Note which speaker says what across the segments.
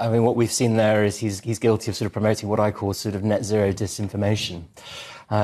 Speaker 1: I mean, what we've seen there is he's guilty of sort of promoting what I call sort of net zero disinformation.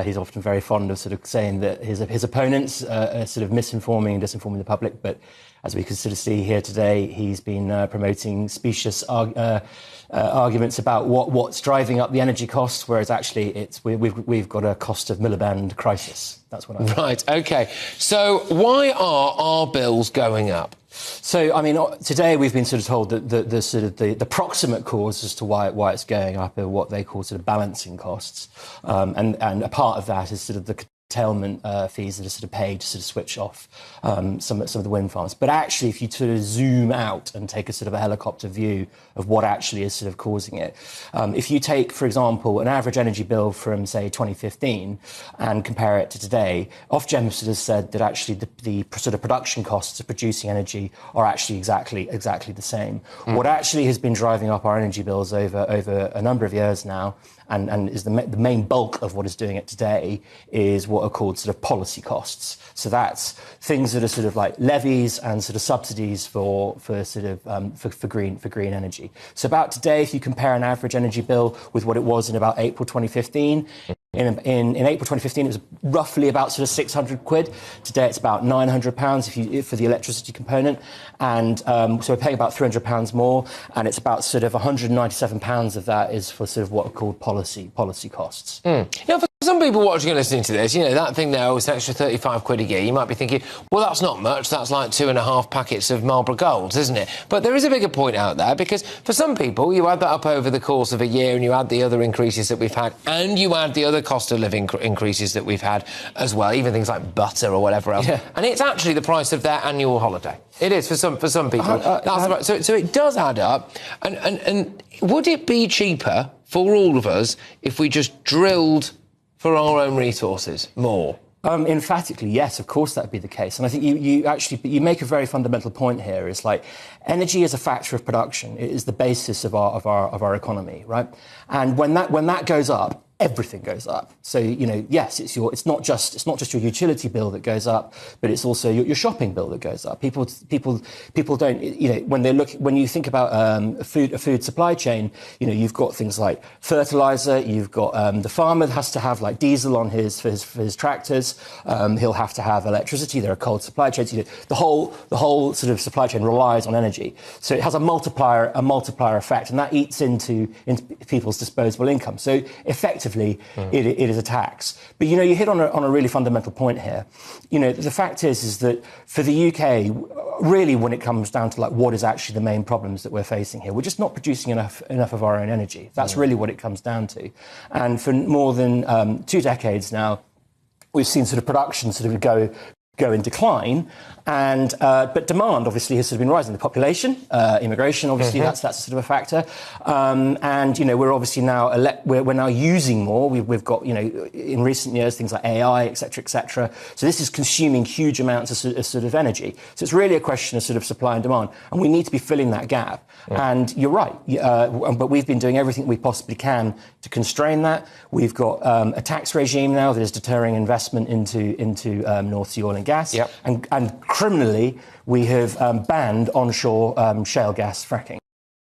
Speaker 1: He's often very fond of sort of saying that his opponents are sort of misinforming and disinforming the public, but as we can sort of see here today, he's been promoting specious arguments about what's driving up the energy costs, whereas actually we've got a Cost-of-Miliband crisis. That's what I mean.
Speaker 2: Right. Okay. So why are our bills going up?
Speaker 1: So, I mean, today we've been sort of told that the proximate cause as to why it's going up are what they call sort of balancing costs, and a part of that is sort of the curtailment fees that are sort of paid to sort of switch off some of the wind farms. But actually, if you sort of zoom out and take a sort of a helicopter view of what actually is sort of causing it, if you take, for example, an average energy bill from, say, 2015 and compare it to today, Ofgem sort of said that actually the sort of production costs of producing energy are actually exactly the same. What actually has been driving up our energy bills over a number of years now, and is the main bulk of what is doing it today, is what are called sort of policy costs. So that's things that are sort of like levies and sort of subsidies for green energy. So about today, if you compare an average energy bill with what it was in about April 2015, in April 2015, it was roughly about sort of 600 quid. Today, it's about £900 for the electricity component. And so we're paying about £300 more. And it's about sort of £197 of that is for sort of what are called policy costs.
Speaker 2: Now, for some people watching and listening to this, you know, that thing there was an extra 35 quid a year. You might be thinking, well, that's not much. That's like 2.5 packets of Marlboro Golds, isn't it? But there is a bigger point out there, because for some people, you add that up over the course of a year and you add the other increases that we've had and you add the other cost of living increases that we've had as well, even things like butter or whatever else. Yeah. And it's actually the price of their annual holiday. It is for some people. That's right. So it does add up. And would it be cheaper for all of us if we just drilled for our own resources more?
Speaker 1: Emphatically, yes, of course that would be the case. And I think you make a very fundamental point here. Is like energy is a factor of production. It is the basis of our economy, right? And when that goes up, everything goes up. So, you know, yes, it's not just your utility bill that goes up, but it's also your shopping bill that goes up. People don't, you know, when you think about a food supply chain, you know, you've got things like fertilizer, you've got the farmer has to have like diesel on for his tractors. He'll have to have electricity. There are cold supply chains. You know, the whole sort of supply chain relies on energy. So it has a multiplier effect, and that eats into people's disposable income. So effectively, it is a tax. But, you know, you hit on a really fundamental point here. You know, the fact is that for the UK, really, when it comes down to like what is actually the main problems that we're facing here, we're just not producing enough of our own energy. That's really what it comes down to. And for more than 2 decades now, we've seen sort of production sort of go in decline, and but demand obviously has sort of been rising. The population, immigration, obviously that's sort of a factor, and you know we're obviously now we're now using more. We've got, you know, in recent years things like AI, etc., etc. So this is consuming huge amounts of sort of energy. So it's really a question of sort of supply and demand, and we need to be filling that gap. And you're right, but we've been doing everything we possibly can to constrain that. We've got a tax regime now that is deterring investment into North Sea oil and gas. Yep. And criminally, we have banned onshore shale gas fracking.